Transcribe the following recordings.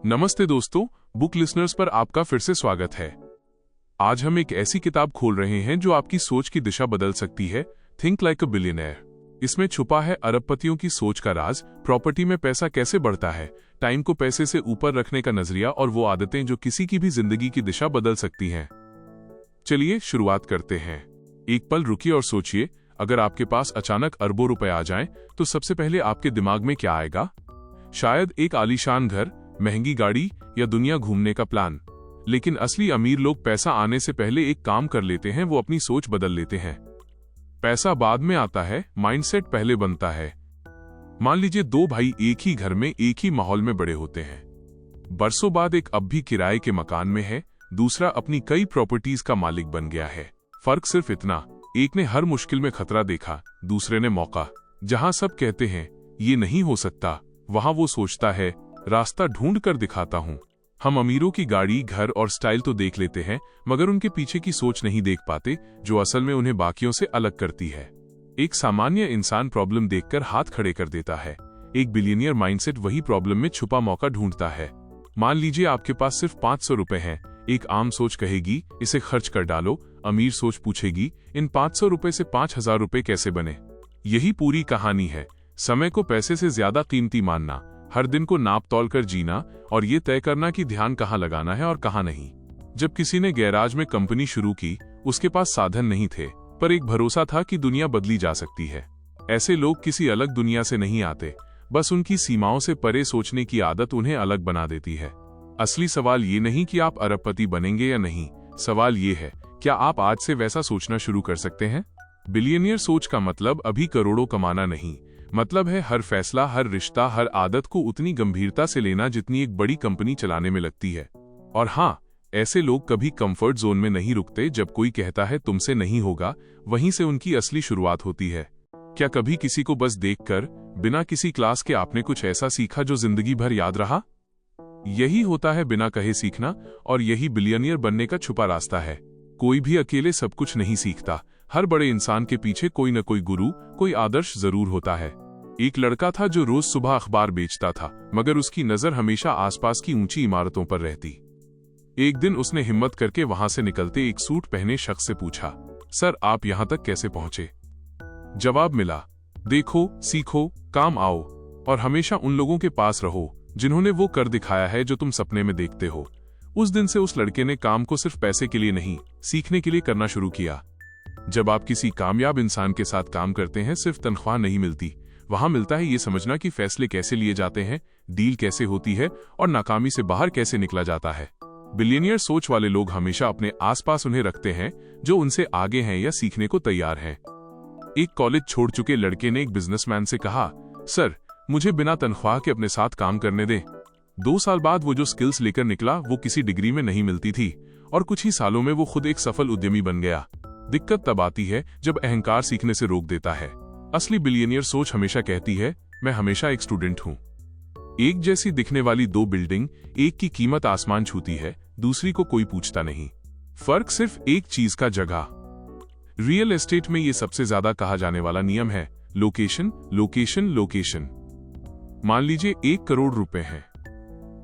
नमस्ते दोस्तों, book listeners पर आपका फिर से स्वागत है। आज हम एक ऐसी किताब खोल रहे हैं जो आपकी सोच की दिशा बदल सकती है। थिंक लाइक अ बिलियनेयर। इसमें छुपा है अरबपतियों की सोच का राज, प्रॉपर्टी में पैसा कैसे बढ़ता है, टाइम को पैसे से ऊपर रखने का नजरिया और वो आदतें जो किसी की भी जिंदगी की दिशा बदल सकती हैं। चलिए शुरुआत करते हैं। एक पल रुकिए और सोचिए, अगर आपके पास अचानक अरबों रुपए आ जाएं, तो सबसे पहले आपके दिमाग में क्या आएगा? शायद एक आलीशान घर, महंगी गाड़ी या दुनिया घूमने का प्लान। लेकिन असली अमीर लोग पैसा आने से पहले एक काम कर लेते हैं, वो अपनी सोच बदल लेते हैं। पैसा बाद में आता है, माइंडसेट पहले बनता है। मान लीजिए दो भाई एक ही घर में एक ही माहौल में बड़े होते हैं। बरसों बाद एक अब भी किराए के मकान में है, दूसरा अपनी कई प्रॉपर्टीज का मालिक बन गया है। फर्क सिर्फ इतना, एक ने हर मुश्किल में खतरा देखा, दूसरे ने मौका। जहां सब कहते हैं ये नहीं हो सकता, वहां वो सोचता है रास्ता ढूंढ कर दिखाता हूं। हम अमीरों की गाड़ी, घर और स्टाइल तो देख लेते हैं, मगर उनके पीछे की सोच नहीं देख पाते, जो असल में उन्हें बाकियों से अलग करती है। एक सामान्य इंसान प्रॉब्लम देखकर हाथ खड़े कर देता है, एक बिलियनियर माइंडसेट वही प्रॉब्लम में छुपा मौका ढूंढता है। मान लीजिए आपके पास सिर्फ 500 रुपए हैं। एक आम सोच कहेगी इसे खर्च कर डालो, अमीर सोच पूछेगी इन 500 रुपए से 5000 रुपए कैसे बने। यही पूरी कहानी है। समय को पैसे से ज्यादा कीमती मानना, हर दिन को नाप तौल कर जीना और ये तय करना कि ध्यान कहाँ लगाना है और कहाँ नहीं। जब किसी ने गैराज में कंपनी शुरू की, उसके पास साधन नहीं थे, पर एक भरोसा था कि दुनिया बदली जा सकती है। ऐसे लोग किसी अलग दुनिया से नहीं आते, बस उनकी सीमाओं से परे सोचने की आदत उन्हें अलग बना देती है। असली सवाल ये नहीं कि आप अरबपति बनेंगे या नहीं, सवाल ये है क्या आप आज से वैसा सोचना शुरू कर सकते हैं। बिलियनियर सोच का मतलब अभी करोड़ों कमाना नहीं, मतलब है हर फैसला, हर रिश्ता, हर आदत को उतनी गंभीरता से लेना जितनी एक बड़ी कंपनी चलाने में लगती है। और हाँ, ऐसे लोग कभी कंफर्ट जोन में नहीं रुकते। जब कोई कहता है तुमसे नहीं होगा, वहीं से उनकी असली शुरुआत होती है। क्या कभी किसी को बस देखकर, बिना किसी क्लास के आपने कुछ ऐसा सीखा जो जिंदगी भर याद रहा? यही होता है बिना कहे सीखना, और यही बिलियनियर बनने का छुपा रास्ता है। कोई भी अकेले सब कुछ नहीं सीखता। हर बड़े इंसान के पीछे कोई न कोई गुरु, कोई आदर्श जरूर होता है। एक लड़का था जो रोज सुबह अखबार बेचता था, मगर उसकी नजर हमेशा आसपास की ऊंची इमारतों पर रहती। एक दिन उसने हिम्मत करके वहां से निकलते एक सूट पहने शख्स से पूछा, सर आप यहां तक कैसे पहुंचे? जवाब मिला, देखो, सीखो, काम आओ और हमेशा उन लोगों के पास रहो जिन्होंने वो कर दिखाया है जो तुम सपने में देखते हो। उस दिन से उस लड़के ने काम को सिर्फ पैसे के लिए नहीं, सीखने के लिए करना शुरू किया। जब आप किसी कामयाब इंसान के साथ काम करते हैं, सिर्फ तनख्वाह नहीं मिलती, वहां मिलता है ये समझना कि फैसले कैसे लिए जाते हैं, डील कैसे होती है और नाकामी से बाहर कैसे निकला जाता है। बिलियनियर सोच वाले लोग हमेशा अपने आसपास उन्हें रखते हैं जो उनसे आगे हैं या सीखने को तैयार हैं। एक कॉलेज छोड़ चुके लड़के ने एक बिजनेसमैन से कहा, सर मुझे बिना तनख्वाह के अपने साथ काम करने दें। 2 साल बाद वो जो स्किल्स लेकर निकला वो किसी डिग्री में नहीं मिलती थी, और कुछ ही सालों में वो खुद एक सफल उद्यमी बन गया। दिक्कत तब आती है जब अहंकार सीखने से रोक देता है। असली बिलियनियर सोच हमेशा कहती है, मैं हमेशा एक स्टूडेंट हूं। एक जैसी दिखने वाली 2 बिल्डिंग, एक की कीमत आसमान छूती है, दूसरी को कोई पूछता नहीं। फर्क सिर्फ एक चीज का, जगह। रियल एस्टेट में ये सबसे ज्यादा कहा जाने वाला नियम है, लोकेशन, लोकेशन, लोकेशन। मान लीजिए 1 करोड़ रुपए है।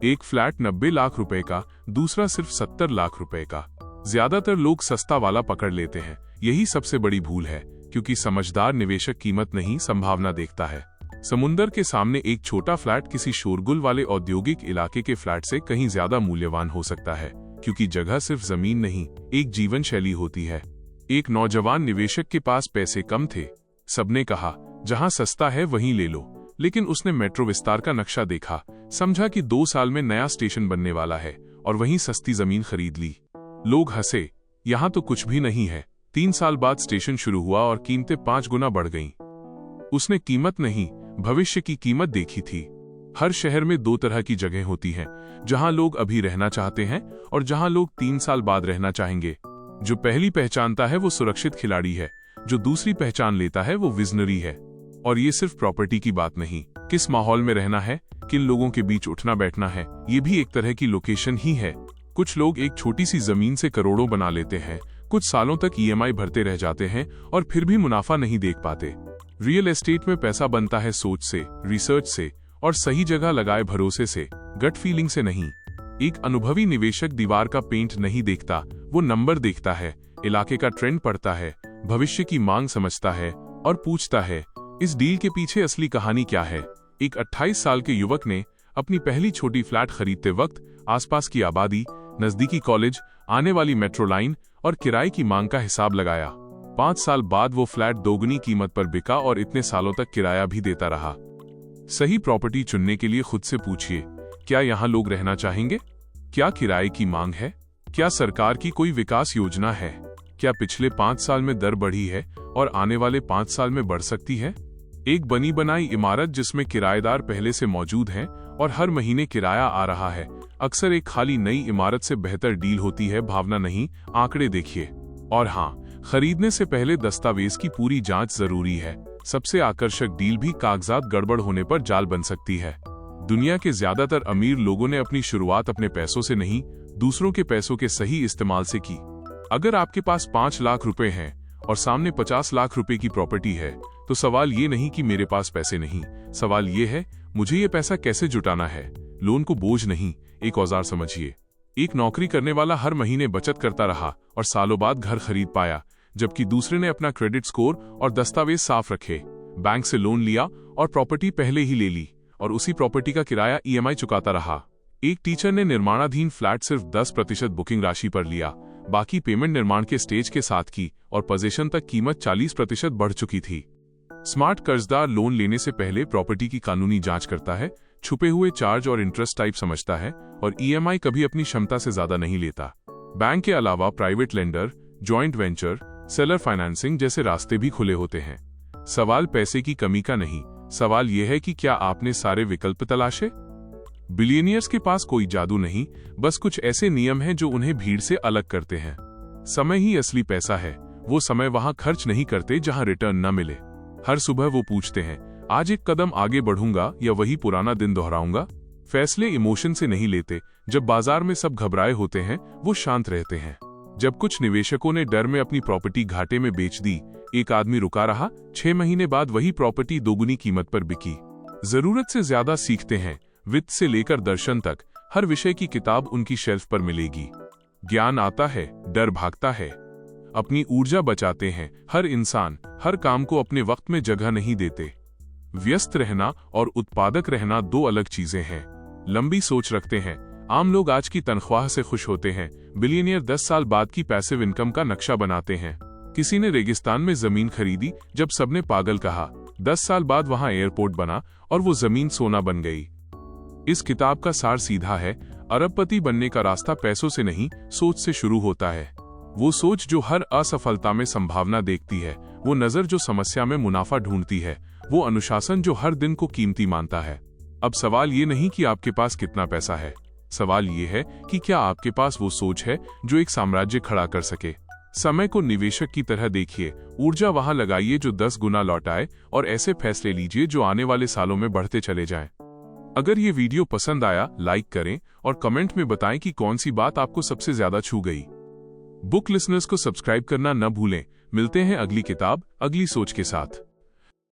एक फ्लैट 90 लाख रुपए का, दूसरा सिर्फ 70 लाख रुपए का। ज्यादातर लोग सस्ता वाला पकड़ लेते हैं। यही सबसे बड़ी भूल है, क्योंकि समझदार निवेशक कीमत नहीं, संभावना देखता है। समुंदर के सामने एक छोटा फ्लैट किसी शोरगुल वाले औद्योगिक इलाके के फ्लैट से कहीं ज्यादा मूल्यवान हो सकता है, क्योंकि जगह सिर्फ जमीन नहीं, एक जीवन शैली होती है। एक नौजवान निवेशक के पास पैसे कम थे। सबने कहा जहां सस्ता है वहीं ले लो, लेकिन उसने मेट्रो विस्तार का नक्शा देखा, समझा कि 2 साल में नया स्टेशन बनने वाला है, और वहीं सस्ती जमीन खरीद ली। लोग हंसे, यहाँ तो कुछ भी नहीं है। 3 साल बाद स्टेशन शुरू हुआ और कीमतें 5 गुना बढ़ गईं। उसने कीमत नहीं, भविष्य की कीमत देखी थी। हर शहर में 2 तरह की जगह होती हैं, जहां लोग अभी रहना चाहते हैं और जहां लोग 3 साल बाद रहना चाहेंगे। जो पहली पहचानता है वो सुरक्षित खिलाड़ी है, जो दूसरी पहचान लेता है वो विजनरी है। और ये सिर्फ प्रॉपर्टी की बात नहीं, किस माहौल में रहना है, किन लोगों के बीच उठना बैठना है, ये भी एक तरह की लोकेशन ही है। कुछ लोग एक छोटी सी जमीन से करोड़ों बना लेते हैं, कुछ सालों तक ईएमआई भरते रह जाते हैं और फिर भी मुनाफा नहीं देख पाते। रियल एस्टेट में पैसा बनता है सोच से, रिसर्च से और सही जगह लगाए भरोसे से। गट फीलिंग से नहीं। एक अनुभवी निवेशक दीवार का पेंट नहीं देखता, वो नंबर देखता है, इलाके का ट्रेंड पढ़ता है, भविष्य की मांग समझता है और पूछता है, इस डील के पीछे असली कहानी क्या है। एक 28 साल के युवक ने अपनी पहली छोटी फ्लैट खरीदते वक्त आसपास की आबादी, नजदीकी कॉलेज, आने वाली मेट्रो लाइन और किराए की मांग का हिसाब लगाया। 5 साल बाद वो फ्लैट दोगुनी कीमत पर बिका और इतने सालों तक किराया भी देता रहा। सही प्रॉपर्टी चुनने के लिए खुद से पूछिए, क्या यहाँ लोग रहना चाहेंगे? क्या किराए की मांग है? क्या सरकार की कोई विकास योजना है? क्या पिछले 5 साल में दर बढ़ी है और आने वाले 5 साल में बढ़ सकती है? एक बनी बनाई इमारत जिसमें किराएदार पहले से मौजूद हैं और हर महीने किराया आ रहा है, अक्सर एक खाली नई इमारत से बेहतर डील होती है। भावना नहीं, आंकड़े देखिए। और हाँ, खरीदने से पहले दस्तावेज की पूरी जांच जरूरी है। सबसे आकर्षक डील भी कागजात गड़बड़ होने पर जाल बन सकती है। दुनिया के ज्यादातर अमीर लोगों ने अपनी शुरुआत अपने पैसों से नहीं, दूसरों के पैसों के सही इस्तेमाल से की। अगर आपके पास 5 लाख रुपए हैं और सामने 50 लाख रुपए की प्रॉपर्टी है, तो सवाल ये नहीं कि मेरे पास पैसे नहीं, सवाल ये है मुझे ये पैसा कैसे जुटाना है। लोन को बोझ नहीं, एक औजार समझिए। एक नौकरी करने वाला हर महीने बचत करता रहा और सालों बाद घर खरीद पाया, जबकि दूसरे ने अपना क्रेडिट स्कोर और दस्तावेज साफ रखे, बैंक से लोन लिया और प्रॉपर्टी पहले ही ले ली और उसी प्रॉपर्टी का किराया EMI चुकाता रहा। एक टीचर ने निर्माणाधीन फ्लैट सिर्फ 10% बुकिंग राशि पर लिया, बाकी पेमेंट निर्माण के स्टेज के साथ की और पोजीशन तक कीमत 40% बढ़ चुकी थी। स्मार्ट कर्जदार लोन लेने से पहले प्रॉपर्टी की कानूनी जांच करता है, छुपे हुए चार्ज और इंटरेस्ट टाइप समझता है और EMI कभी अपनी क्षमता से ज्यादा नहीं लेता। बैंक के अलावा private lender, joint venture, seller financing जैसे रास्ते भी खुले होते हैं। सवाल पैसे की कमी का नहीं, सवाल यह है कि क्या आपने सारे विकल्प तलाशे। बिलियनियर्स के पास कोई जादू नहीं, बस कुछ ऐसे नियम हैं जो उन्हें भीड़ से अलग करते हैं। समय ही असली पैसा है। वो समय वहां खर्च नहीं करते जहां रिटर्न न मिले। हर सुबह वो पूछते हैं, आज एक कदम आगे बढ़ूंगा या वही पुराना दिन दोहराऊंगा। फैसले इमोशन से नहीं लेते। जब बाजार में सब घबराए होते हैं, वो शांत रहते हैं। जब कुछ निवेशकों ने डर में अपनी प्रॉपर्टी घाटे में बेच दी, एक आदमी रुका रहा। 6 महीने बाद वही प्रॉपर्टी दोगुनी कीमत पर बिकी। जरूरत से ज्यादा सीखते हैं। वित्त से लेकर दर्शन तक हर विषय की किताब उनकी शेल्फ पर मिलेगी। ज्ञान आता है, डर भागता है। अपनी ऊर्जा बचाते हैं। हर इंसान हर काम को अपने वक्त में जगह नहीं देते। व्यस्त रहना और उत्पादक रहना 2 अलग चीजें हैं। लंबी सोच रखते हैं। आम लोग आज की तनख्वाह से खुश होते हैं, बिलियनियर 10 साल बाद की पैसिव इनकम का नक्शा बनाते हैं। किसी ने रेगिस्तान में जमीन खरीदी, जब सबने पागल कहा। 10 साल बाद वहां एयरपोर्ट बना और वो जमीन सोना बन गई। इस किताब का सार सीधा है, अरबपति बनने का रास्ता पैसों से नहीं, सोच से शुरू होता है। वो सोच जो हर असफलता में संभावना देखती है, वो नजर जो समस्या में मुनाफा ढूंढती है, वो अनुशासन जो हर दिन को कीमती मानता है। अब सवाल ये नहीं कि आपके पास कितना पैसा है, सवाल ये है कि क्या आपके पास वो सोच है जो एक साम्राज्य खड़ा कर सके। समय को निवेशक की तरह देखिए, ऊर्जा वहां लगाइए जो 10 गुना लौटाए और ऐसे फैसले लीजिए जो आने वाले सालों में बढ़ते चले जाएं। अगर ये वीडियो पसंद आया, लाइक करें और कमेंट में बताएं कि कौन सी बात आपको सबसे ज्यादा छू गई। बुक लिसनर्स को सब्सक्राइब करना न भूलें। मिलते हैं अगली किताब, अगली सोच के साथ।